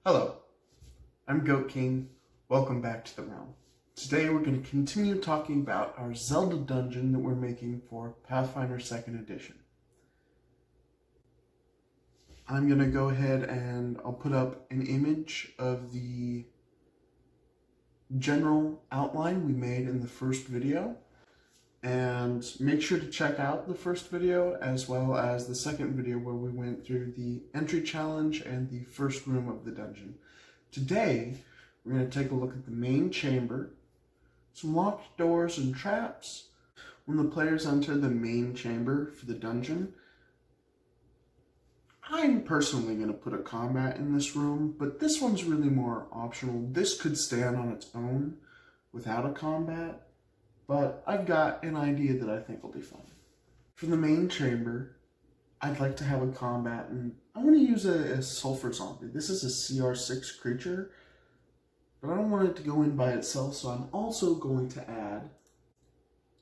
Hello, I'm Goat King. Welcome back to the realm. Today we're going to continue talking about our Zelda dungeon that we're making for Pathfinder 2nd Edition. I'm going to go ahead and I'll put up an image of the general outline we made in the first video. And make sure to check out the first video as well as the second video where we went through the entry challenge and the first room of the dungeon. Today, we're going to take a look at the main chamber, some locked doors and traps. When the players enter the main chamber for the dungeon, I'm personally going to put a combat in this room, but this one's really more optional. This could stand on its own without a combat, but I've got an idea that I think will be fun. For the main chamber, I'd like to have a combat, and I want to use a sulfur zombie. This is a CR6 creature, but I don't want it to go in by itself, so I'm also going to add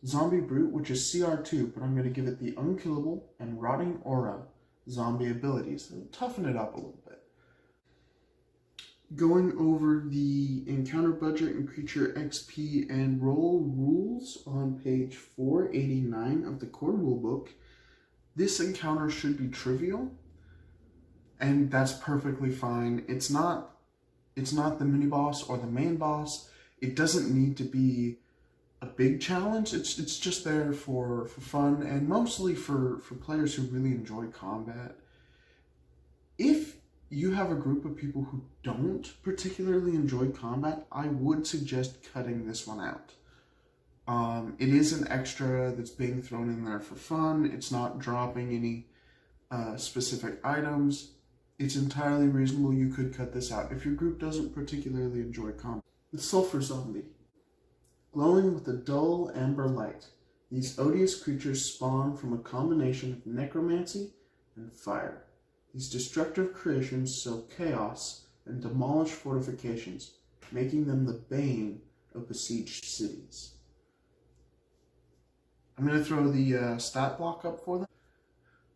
Zombie Brute, which is CR2, but I'm going to give it the Unkillable and Rotting Aura zombie abilities. It'll toughen it up a little bit. Going over the encounter budget and creature XP and roll rules on page 489 of the core rulebook, this encounter should be trivial, and that's perfectly fine. It's not the mini boss or the main boss. It doesn't need to be a big challenge. It's just there for fun and mostly for players who really enjoy combat. If you have a group of people who don't particularly enjoy combat, I would suggest cutting this one out. It is an extra that's being thrown in there for fun. It's not dropping any specific items. It's entirely reasonable. You could cut this out if your group doesn't particularly enjoy combat. The Sulfur Zombie. Glowing with a dull amber light, these odious creatures spawn from a combination of necromancy and fire. These destructive creations sow chaos and demolish fortifications, making them the bane of besieged cities. I'm going to throw the stat block up for them.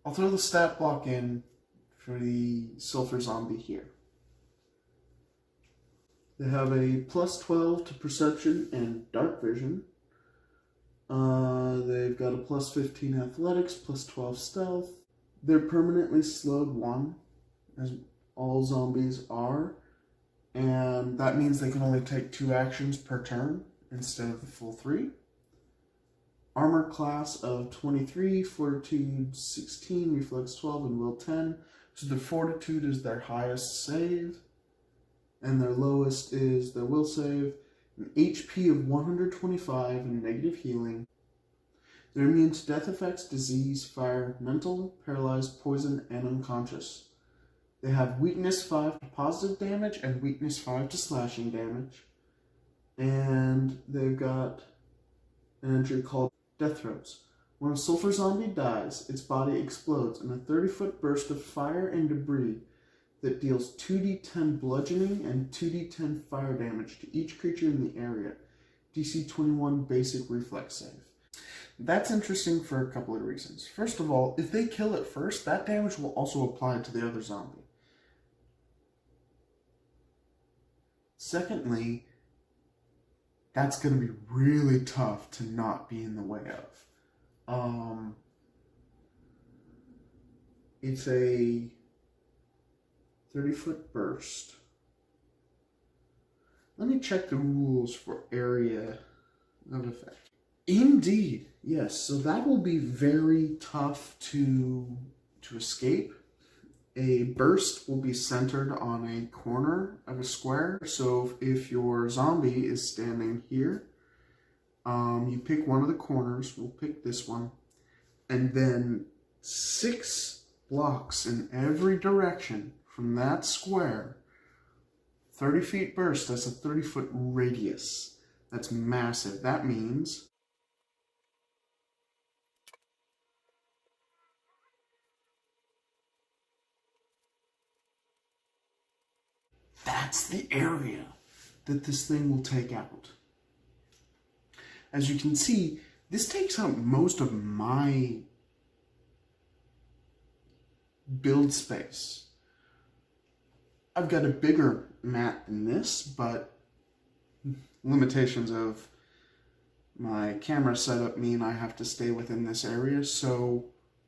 I'll throw the stat block in for the Sulfur Zombie here. They have a plus 12 to Perception and Dark Vision. They've got a plus 15 Athletics, plus 12 Stealth. They're permanently slowed 1, as all zombies are, and that means they can only take 2 actions per turn instead of the full 3. Armor class of 23, Fortitude 16, Reflex 12, and Will 10. So their Fortitude is their highest save, and their lowest is their Will save. An HP of 125 and negative healing. They're immune to death effects, disease, fire, mental, paralyzed, poison, and unconscious. They have weakness 5 to positive damage and weakness 5 to slashing damage. And they've got an entry called Death Throes. When a sulfur zombie dies, its body explodes in a 30-foot burst of fire and debris that deals 2d10 bludgeoning and 2d10 fire damage to each creature in the area. DC 21 basic reflex save. That's interesting for a couple of reasons. First of all, if they kill it first, that damage will also apply to the other zombie. Secondly, that's going to be really tough to not be in the way of. It's a 30-foot burst. Let me check the rules for area of effect. Indeed, yes. So that will be very tough to escape. A burst will be centered on a corner of a square. So if your zombie is standing here, you pick one of the corners. We'll pick this one. And then 6 blocks in every direction from that square. 30 feet burst, that's a 30-foot radius. That's massive. That means that's the area that this thing will take out. As you can see, this takes out most of my build space. I've got a bigger mat than this, but limitations of my camera setup mean I have to stay within this area, so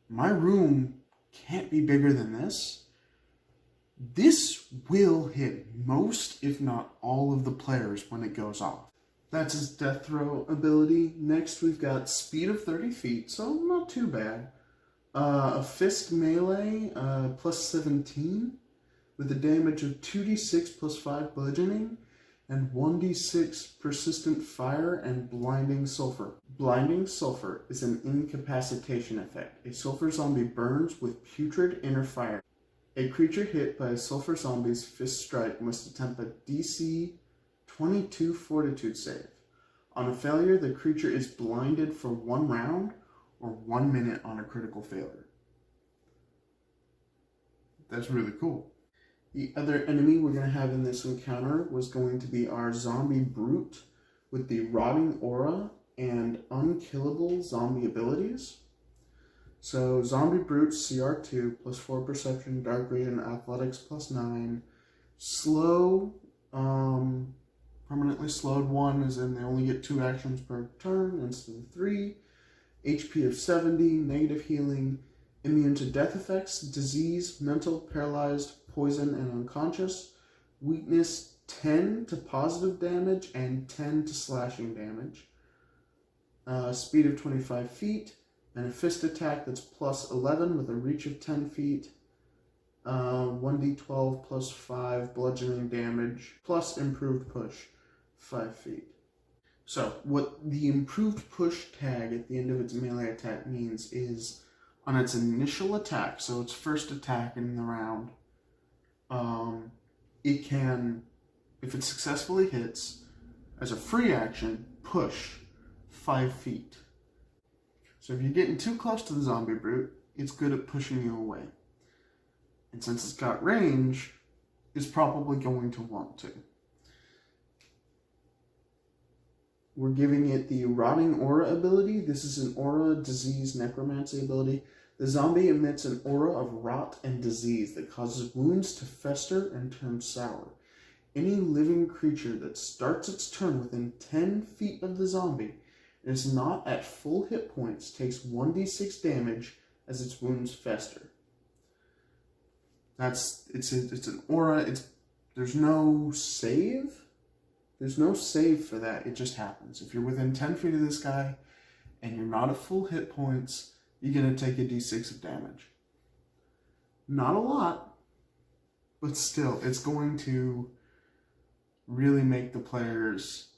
my room can't be bigger than this. This will hit most, if not all, of the players when it goes off. That's his death throw ability. Next, we've got speed of 30 feet, so not too bad. A fist melee, plus 17, with a damage of 2d6 plus 5 bludgeoning, and 1d6 persistent fire and blinding sulfur. Blinding sulfur is an incapacitation effect. A sulfur zombie burns with putrid inner fire. A creature hit by a sulfur zombie's fist strike must attempt a DC 22 fortitude save. On a failure, the creature is blinded for 1 round or 1 minute on a critical failure. That's really cool. The other enemy we're going to have in this encounter was going to be our zombie brute with the rotting aura and unkillable zombie abilities. So zombie brute CR2 plus 4 perception, dark vision, athletics plus 9, slow, permanently slowed 1 is in they only get 2 actions per turn instead of 3, HP of 70, negative healing, immune to death effects, disease, mental, paralyzed, poison, and unconscious, weakness 10 to positive damage and 10 to slashing damage, speed of 25 feet, and a fist attack that's plus 11 with a reach of 10 feet, 1d12 plus 5 bludgeoning damage, plus improved push, 5 feet. So, what the improved push tag at the end of its melee attack means is, on its initial attack, so its first attack in the round, it can, if it successfully hits, as a free action, push 5 feet. So if you're getting too close to the zombie brute, it's good at pushing you away. And since it's got range, it's probably going to want to. We're giving it the Rotting Aura ability. This is an aura, disease, necromancy ability. The zombie emits an aura of rot and disease that causes wounds to fester and turn sour. Any living creature that starts its turn within 10 feet of the zombie and is not at full hit points takes 1d6 damage as its wounds fester. It's an aura. There's no save. There's no save for that. It just happens. If you're within 10 feet of this guy and you're not at full hit points, you're going to take a d6 of damage. Not a lot, but still, it's going to really make the players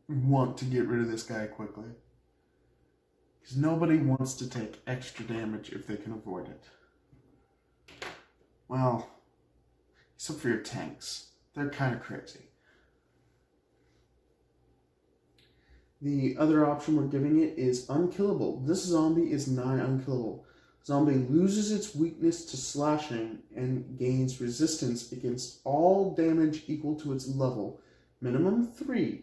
want to get rid of this guy quickly. Because nobody wants to take extra damage if they can avoid it. Well, except for your tanks. They're kind of crazy. The other option we're giving it is unkillable. This zombie is nigh unkillable. Zombie loses its weakness to slashing and gains resistance against all damage equal to its level, minimum 3,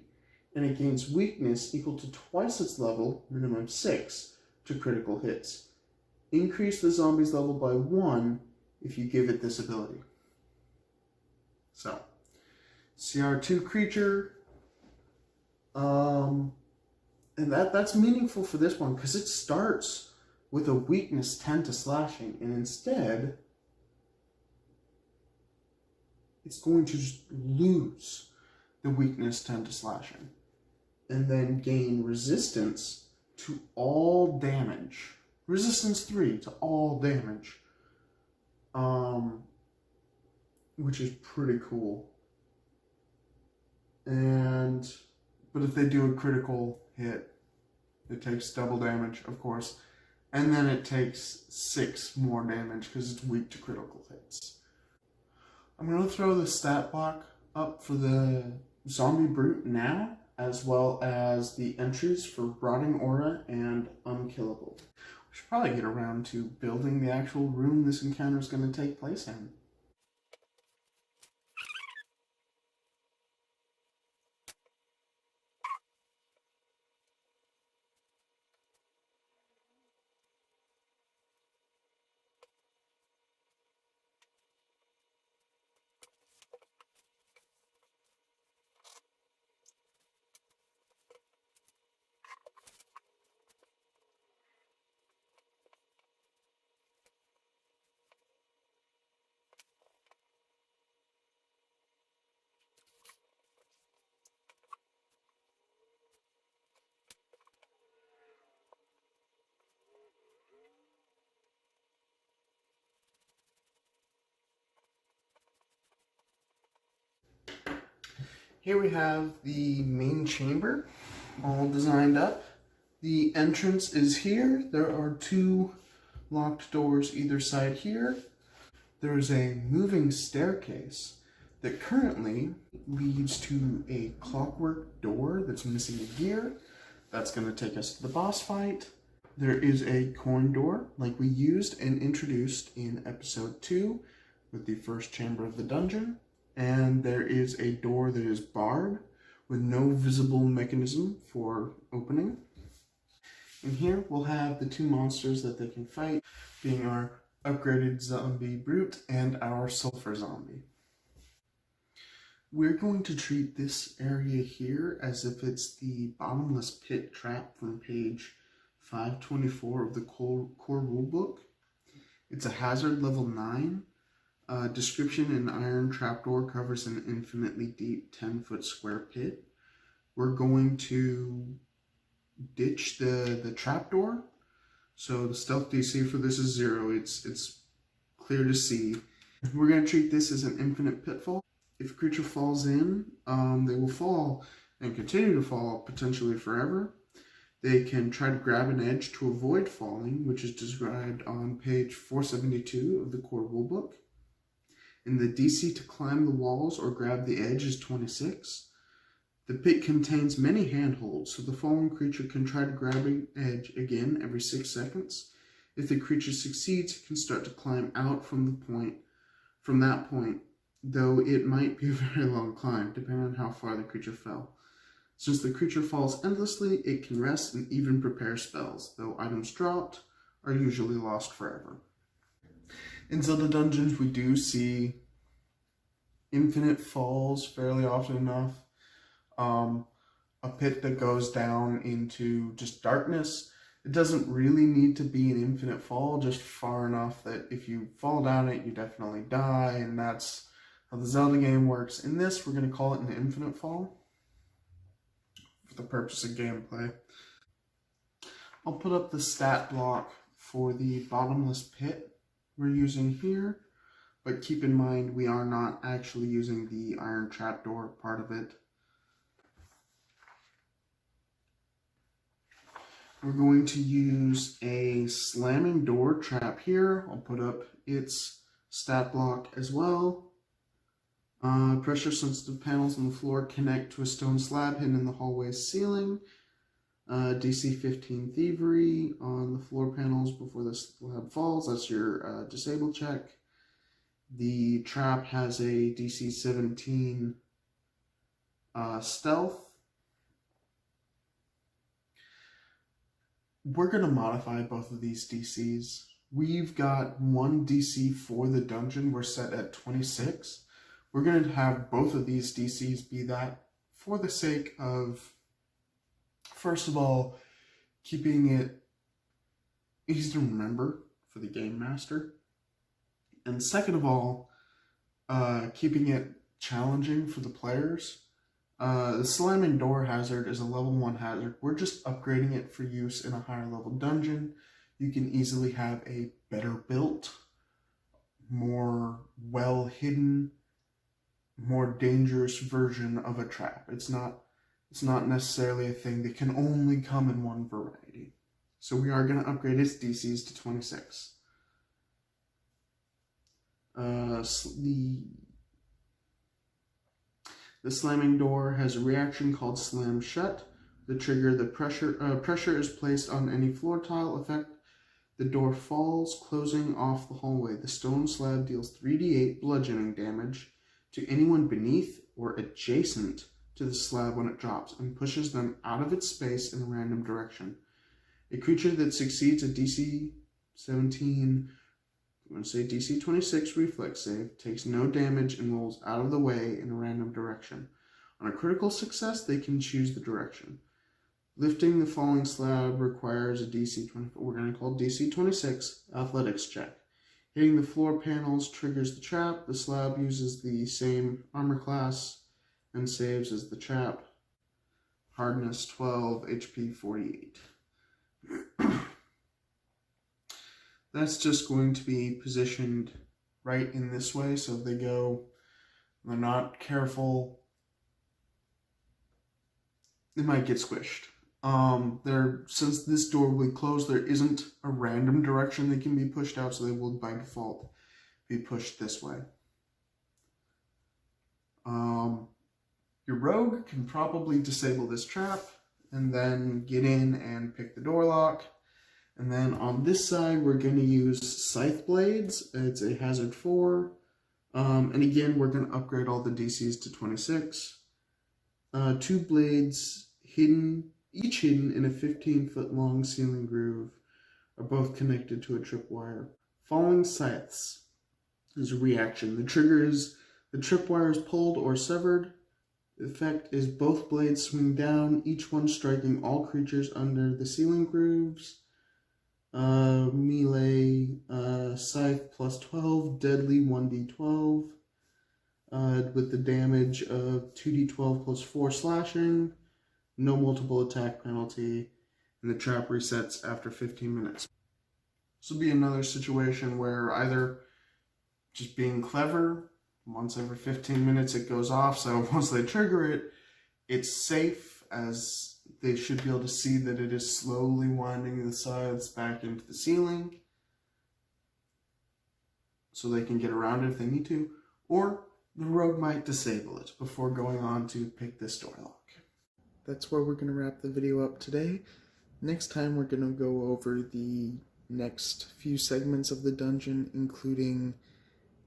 and it gains weakness equal to twice its level, minimum 6, to critical hits. Increase the zombie's level by 1 if you give it this ability. So, CR2 creature, and that's meaningful for this one because it starts with a weakness 10 to slashing, and instead it's going to just lose the weakness 10 to slashing and then gain resistance to all damage. Resistance 3 to all damage, which is pretty cool. But if they do a critical hit, it takes double damage, of course, and then it takes 6 more damage because it's weak to critical hits. I'm going to throw the stat block up for the zombie brute now, as well as the entries for Rotting Aura and Unkillable. We should probably get around to building the actual room this encounter is going to take place in. Here we have the main chamber, all designed up. The entrance is here. There are 2 locked doors either side here. There is a moving staircase that currently leads to a clockwork door that's missing a gear. That's going to take us to the boss fight. There is a coin door like we used and introduced in episode 2 with the first chamber of the dungeon. And there is a door that is barred with no visible mechanism for opening. And here we'll have the 2 monsters that they can fight, being our upgraded zombie brute and our sulfur zombie. We're going to treat this area here as if it's the bottomless pit trap from page 524 of the core rulebook. It's a hazard level 9. Description: an iron trapdoor covers an infinitely deep 10-foot square pit. We're going to ditch the trapdoor. So the stealth DC for this is 0. It's clear to see. We're going to treat this as an infinite pitfall. If a creature falls in, they will fall and continue to fall potentially forever. They can try to grab an edge to avoid falling, which is described on page 472 of the core rulebook. And the DC to climb the walls or grab the edge is 26. The pit contains many handholds, so the fallen creature can try to grab an edge again every 6 seconds. If the creature succeeds, it can start to climb out from that point, though it might be a very long climb, depending on how far the creature fell. Since the creature falls endlessly, it can rest and even prepare spells, though items dropped are usually lost forever. In Zelda dungeons, we do see infinite falls fairly often enough. A pit that goes down into just darkness. It doesn't really need to be an infinite fall, just far enough that if you fall down it, you definitely die, and that's how the Zelda game works. In this, we're going to call it an infinite fall for the purpose of gameplay. I'll put up the stat block for the bottomless pit we're using here, but keep in mind we are not actually using the iron trapdoor part of it. We're going to use a slamming door trap here. I'll put up its stat block as well. Pressure sensitive panels on the floor connect to a stone slab hidden in the hallway's ceiling. DC 15 thievery on the floor panels before the slab falls. That's your disable check. The trap has a DC 17 stealth. We're going to modify both of these DCs. We've got one DC for the dungeon. We're set at 26. We're going to have both of these DCs be that for the sake of, first of all, keeping it easy to remember for the game master. And second of all, keeping it challenging for the players. The slamming door hazard is a level 1 hazard. We're just upgrading it for use in a higher level dungeon. You can easily have a better built, more well hidden, more dangerous version of a trap. It's not necessarily a thing that can only come in one variety. So we are going to upgrade its DCs to 26. The slamming door has a reaction called Slam Shut. The trigger, the pressure is placed on any floor tile effect. The door falls, closing off the hallway. The stone slab deals 3d8 bludgeoning damage to anyone beneath or adjacent to the slab when it drops and pushes them out of its space in a random direction. A creature that succeeds a DC 17, I'm going to say DC 26 reflex save, takes no damage and rolls out of the way in a random direction. On a critical success, they can choose the direction. Lifting the falling slab requires a DC 24, we're going to call DC 26 athletics check. Hitting the floor panels triggers the trap. The slab uses the same armor class and saves as the trap. Hardness 12, HP 48. That's just going to be positioned right in this way, so if they're not careful it might get squished. Since this door will be closed, there isn't a random direction they can be pushed out, so they will by default be pushed this way. Your rogue can probably disable this trap and then get in and pick the door lock. And then on this side, we're going to use scythe blades. It's a hazard 4. And again, we're going to upgrade all the DCs to 26. 2 blades each hidden in a 15-foot long ceiling groove, are both connected to a tripwire. Falling scythes is a reaction. The trigger is the tripwire is pulled or severed. The effect is both blades swing down, each one striking all creatures under the ceiling grooves. Melee scythe plus 12, deadly 1d12, with the damage of 2d12 plus 4 slashing, no multiple attack penalty, and the trap resets after 15 minutes. This will be another situation where either just being clever, once every 15 minutes it goes off, so once they trigger it, it's safe, as they should be able to see that it is slowly winding the sides back into the ceiling, so they can get around it if they need to, or the rogue might disable it before going on to pick this door lock. That's where we're going to wrap the video up today. Next time we're going to go over the next few segments of the dungeon, including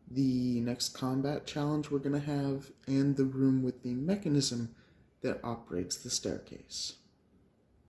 the next combat challenge we're going to have, and the room with the mechanism that operates the staircase.